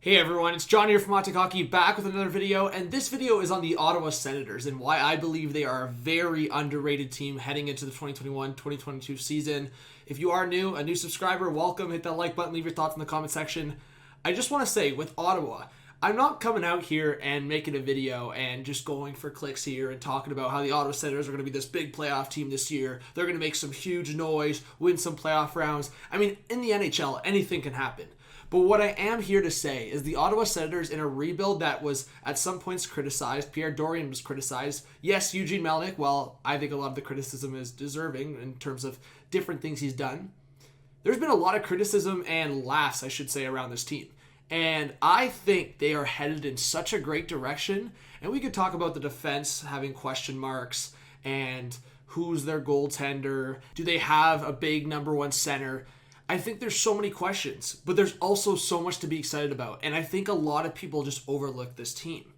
Hey everyone, it's John here from Hot Take Hockey, back with another video, and this video is on the Ottawa Senators and why I believe they are a very underrated team heading into the 2021-2022 season. If you are new, a new subscriber, welcome, hit that like button, leave your thoughts in the comment section. I just want to say, with Ottawa, I'm not coming out here and making a video and just going for clicks here and talking about how the Ottawa Senators are going to be this big playoff team this year. They're going to make some huge noise, win some playoff rounds. I mean, in the NHL, anything can happen. But what I am here to say is the Ottawa Senators, in a rebuild that was at some points criticized, Pierre Dorion was criticized. Yes, Eugene Melnyk, well, I think a lot of the criticism is deserving in terms of different things he's done. There's been a lot of criticism and laughs, I should say, around this team. And I think they are headed in such a great direction. And we could talk about the defense having question marks and who's their goaltender. Do they have a big number one center? I think there's so many questions, but there's also so much to be excited about. And I think a lot of people just overlook this team.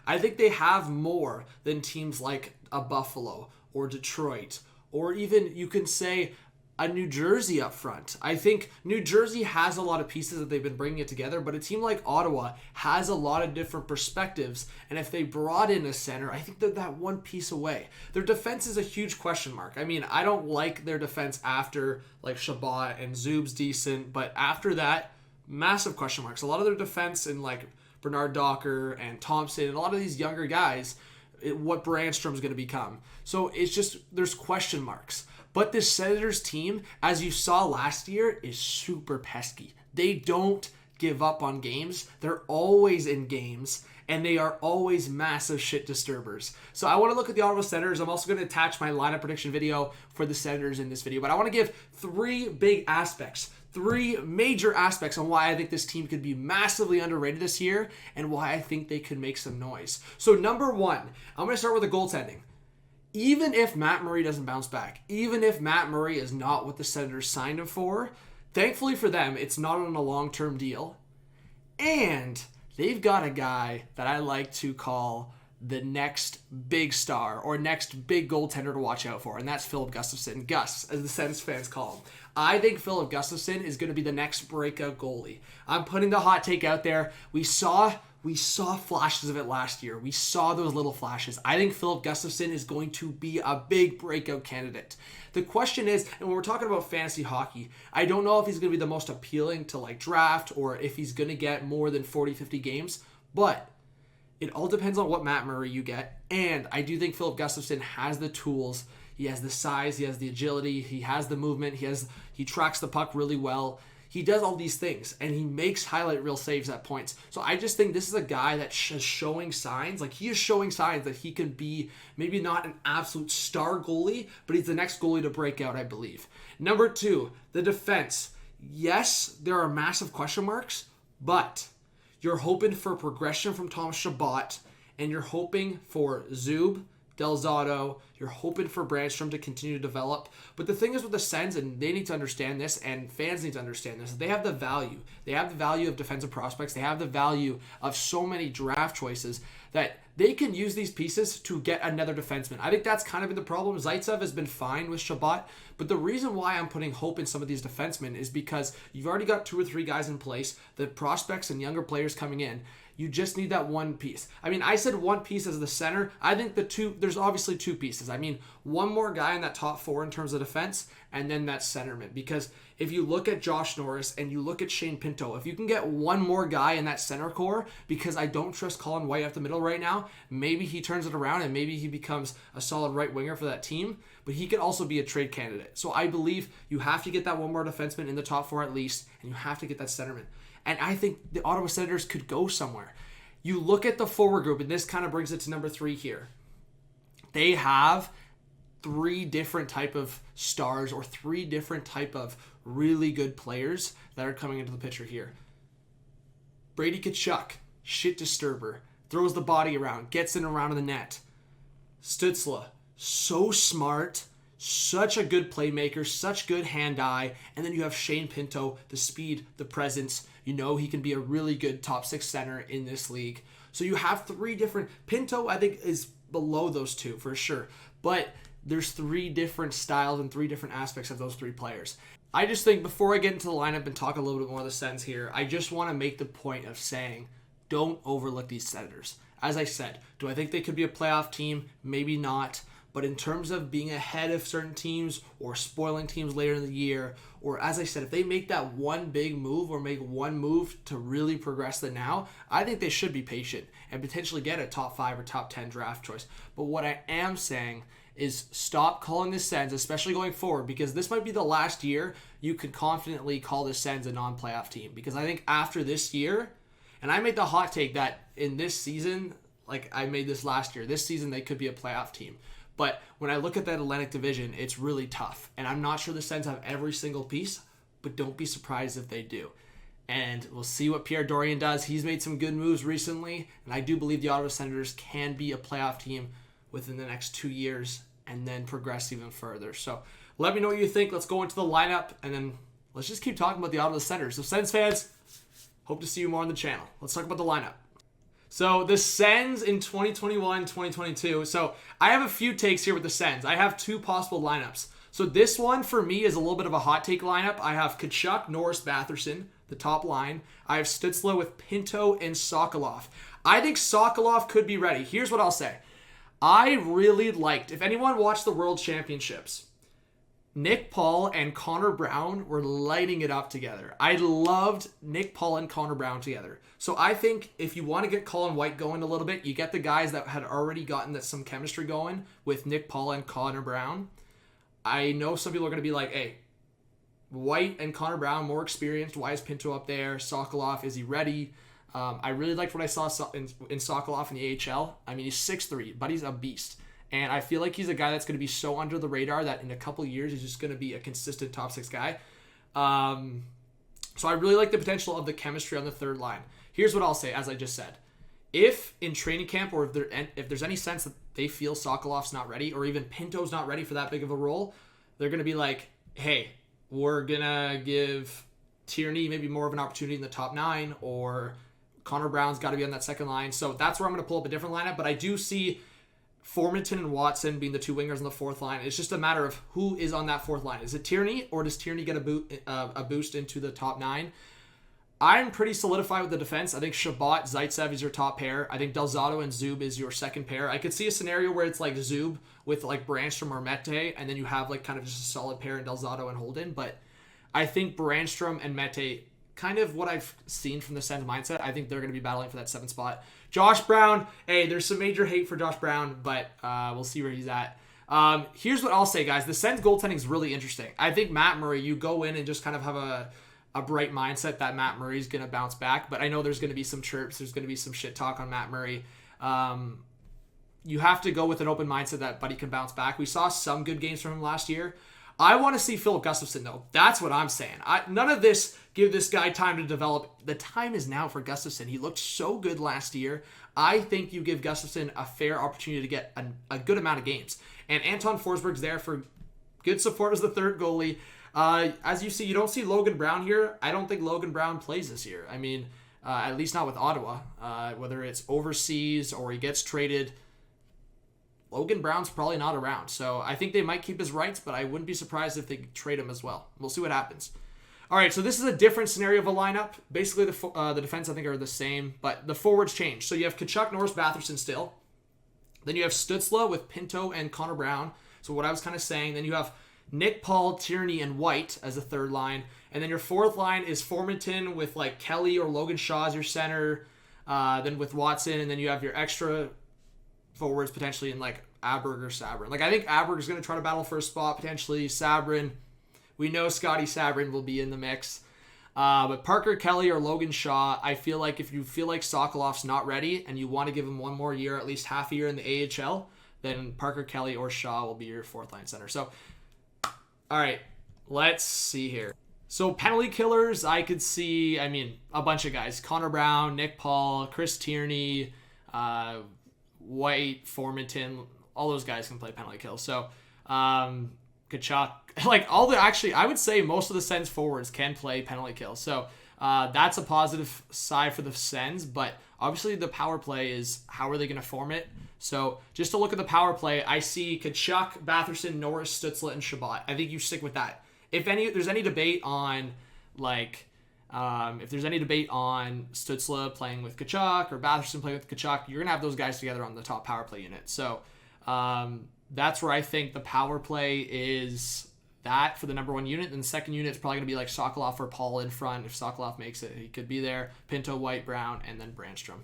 I think they have more than teams like a Buffalo or Detroit, or even you can say a New Jersey up front. I think New Jersey has a lot of pieces that they've been bringing it together, but a team like Ottawa has a lot of different perspectives, and if they brought in a center, I think they're that one piece away. Their defense is a huge question mark. I mean, I don't like their defense after like Chabot and Zub's decent, but after that, massive question marks. A lot of their defense in like Bernard Docker and Thompson and a lot of these younger guys, what Brandstrom's going to become. So it's just, there's question marks. But this Senators team, as you saw last year, is super pesky. They don't give up on games. They're always in games, and they are always massive shit disturbers. So I want to look at the Ottawa Senators. I'm also going to attach my lineup prediction video for the Senators in this video. But I want to give three major aspects on why I think this team could be massively underrated this year and why I think they could make some noise. So number one, I'm going to start with the goaltending. Even if Matt Murray doesn't bounce back, even if Matt Murray is not what the Senators signed him for, thankfully for them, it's not on a long-term deal. And they've got a guy that I like to call the next big star or next big goaltender to watch out for, and that's Filip Gustavsson. Gus, as the Sens fans call him. I think Filip Gustavsson is going to be the next breakout goalie. I'm putting the hot take out there. We saw flashes of it last year. We saw those little flashes. I think Filip Gustavsson is going to be a big breakout candidate. The question is, and when we're talking about fantasy hockey, I don't know if he's going to be the most appealing to like draft or if he's going to get more than 40, 50 games, but it all depends on what Matt Murray you get. And I do think Filip Gustavsson has the tools. He has the size, he has the agility, he has the movement, he tracks the puck really well. He does all these things, and he makes highlight reel saves at points. So I just think this is a guy that is showing signs. Like, he is showing signs that he can be maybe not an absolute star goalie, but he's the next goalie to break out, I believe. Number two, the defense. Yes, there are massive question marks, but you're hoping for progression from Thomas Chabot, and you're hoping for Zub, Del Zotto, you're hoping for Brandstrom to continue to develop. But the thing is with the Sens, and they need to understand this, and fans need to understand this, they have the value. They have the value of defensive prospects. They have the value of so many draft choices that they can use these pieces to get another defenseman. I think that's kind of been the problem. Zaitsev has been fine with Chabot, but the reason why I'm putting hope in some of these defensemen is because you've already got 2 or 3 guys in place, the prospects and younger players coming in. You just need that one piece. I mean, I said one piece as the center. I think there's obviously 2 pieces. I mean, one more guy in that top 4 in terms of defense, and then that centerman. Because if you look at Josh Norris and you look at Shane Pinto, if you can get one more guy in that center core, because I don't trust Colin White up the middle right now, maybe he turns it around and maybe he becomes a solid right winger for that team, but he could also be a trade candidate. So I believe you have to get that one more defenseman in the top 4 at least, and you have to get that centerman. And I think the Ottawa Senators could go somewhere. You look at the forward group, and this kind of brings it to number 3 here. They have 3 different type of stars or 3 different type of really good players that are coming into the picture here. Brady Tkachuk, shit disturber, throws the body around, gets in around in the net. Stützle, so smart, such a good playmaker, such good hand-eye. And then you have Shane Pinto, the speed, the presence. You know he can be a really good top 6 center in this league. So you have 3 different... Pinto, I think, is below those 2 for sure. But there's 3 different styles and 3 different aspects of those 3 players. I just think before I get into the lineup and talk a little bit more of the Sens here, I just want to make the point of saying, don't overlook these Senators. As I said, do I think they could be a playoff team? Maybe not. But in terms of being ahead of certain teams or spoiling teams later in the year, or as I said, if they make that one big move or make one move to really progress the now, I think they should be patient and potentially get a top 5 or top 10 draft choice. But what I am saying is stop calling the Sens, especially going forward, because this might be the last year you could confidently call the Sens a non-playoff team. Because I think after this year, and I made the hot take that in this season, like I made this last year, this season they could be a playoff team. But when I look at that Atlantic Division, it's really tough. And I'm not sure the Sens have every single piece, but don't be surprised if they do. And we'll see what Pierre Dorion does. He's made some good moves recently, and I do believe the Ottawa Senators can be a playoff team within the next 2 years and then progress even further. So let me know what you think. Let's go into the lineup, and then let's just keep talking about the Ottawa Senators. So Sens fans, hope to see you more on the channel. Let's talk about the lineup. So the Sens in 2021-2022. So I have a few takes here with the Sens. I have 2 possible lineups. So this one for me is a little bit of a hot take lineup. I have Tkachuk, Norris, Batherson, the top line. I have Stützle with Pinto and Sokolov. I think Sokolov could be ready. Here's what I'll say. I really liked, if anyone watched the World Championships, Nick Paul and Connor Brown were lighting it up together. I loved Nick Paul and Connor Brown together. So I think if you want to get Colin White going a little bit, you get the guys that had already gotten some chemistry going with Nick Paul and Connor Brown. I know some people are going to be like, hey, White and Connor Brown, more experienced. Why is Pinto up there? Sokolov, is he ready? I really liked what I saw in Sokolov in the AHL. I mean, he's 6'3", but he's a beast. And I feel like he's a guy that's going to be so under the radar that in a couple years, he's just going to be a consistent top 6 guy. So I really like the potential of the chemistry on the third line. Here's what I'll say, as I just said. If in training camp or if there's any sense that they feel Sokolov's not ready or even Pinto's not ready for that big of a role, they're going to be like, hey, we're going to give Tierney maybe more of an opportunity in the top 9, or Connor Brown's got to be on that second line. So that's where I'm going to pull up a different lineup. But I do see Formenton and Watson being the 2 wingers on the fourth line. It's just a matter of who is on that fourth line. Is it Tierney, or does Tierney get a boost into the top 9? I'm pretty solidified with the defense. I think Shabbat, Zaitsev is your top pair. I think Delzato and Zub is your second pair. I could see a scenario where it's like Zub with like Brandstrom or Mete, and then you have like kind of just a solid pair in Delzato and Holden. But I think Brandstrom and Mete, kind of what I've seen from the Sens mindset, I think they're going to be battling for that 7th spot. Josh Brown, hey, there's some major hate for Josh Brown, but we'll see where he's at. Here's what I'll say, guys. The Sens goaltending is really interesting. I think Matt Murray, you go in and just kind of have a bright mindset that Matt Murray's going to bounce back, but I know there's going to be some chirps. There's going to be some shit talk on Matt Murray. You have to go with an open mindset that Buddy can bounce back. We saw some good games from him last year. I want to see Philip Gustafsson, though. That's what I'm saying. None of this give this guy time to develop. The time is now for Gustafsson. He looked so good last year. I think you give Gustafsson a fair opportunity to get a good amount of games. And Anton Forsberg's there for good support as the third goalie. As you see, you don't see Logan Brown here. I don't think Logan Brown plays this year. I mean, at least not with Ottawa. Whether it's overseas or he gets traded, Logan Brown's probably not around. So I think they might keep his rights, but I wouldn't be surprised if they trade him as well. We'll see what happens. All right, so this is a different scenario of a lineup. Basically, the defense, I think, are the same, but the forwards change. So you have Tkachuk, Norris, Batherson still. Then you have Stützle with Pinto and Connor Brown. So what I was kind of saying. Then you have Nick Paul, Tierney, and White as the third line. And then your fourth line is Formenton with like Kelly or Logan Shaw as your center. Then with Watson, and then you have your extra forwards potentially in like Aberg or Sabrin. Like I think Aberg is going to try to battle for a spot potentially. Sabrin, we know Scotty Sabrin will be in the mix. But Parker Kelly or Logan Shaw, I feel like if you feel like Sokolov's not ready and you want to give him one more year, at least half a year in the AHL, then Parker Kelly or Shaw will be your fourth line center. So, all right, let's see here. So penalty killers, I could see, I mean, a bunch of guys. Connor Brown, Nick Paul, Chris Tierney, White, Formenton, all those guys can play penalty kills. So, Tkachuk, like all the, actually, I would say most of the Sens forwards can play penalty kills. So, that's a positive side for the Sens, but obviously the power play is how are they going to form it? So, just to look at the power play, I see Tkachuk, Batherson, Norris, Stützle, and Shabbat. I think you stick with that. if there's any debate on like if there's any debate on Stützle playing with Tkachuk or Batherson playing with Tkachuk, you're gonna have those guys together on the top power play unit. So that's where I think the power play is that for the number one unit. Then the second unit is probably gonna be like Sokolov or Paul in front. If Sokolov makes it, he could be there. Pinto, White, Brown, and then Brandstrom.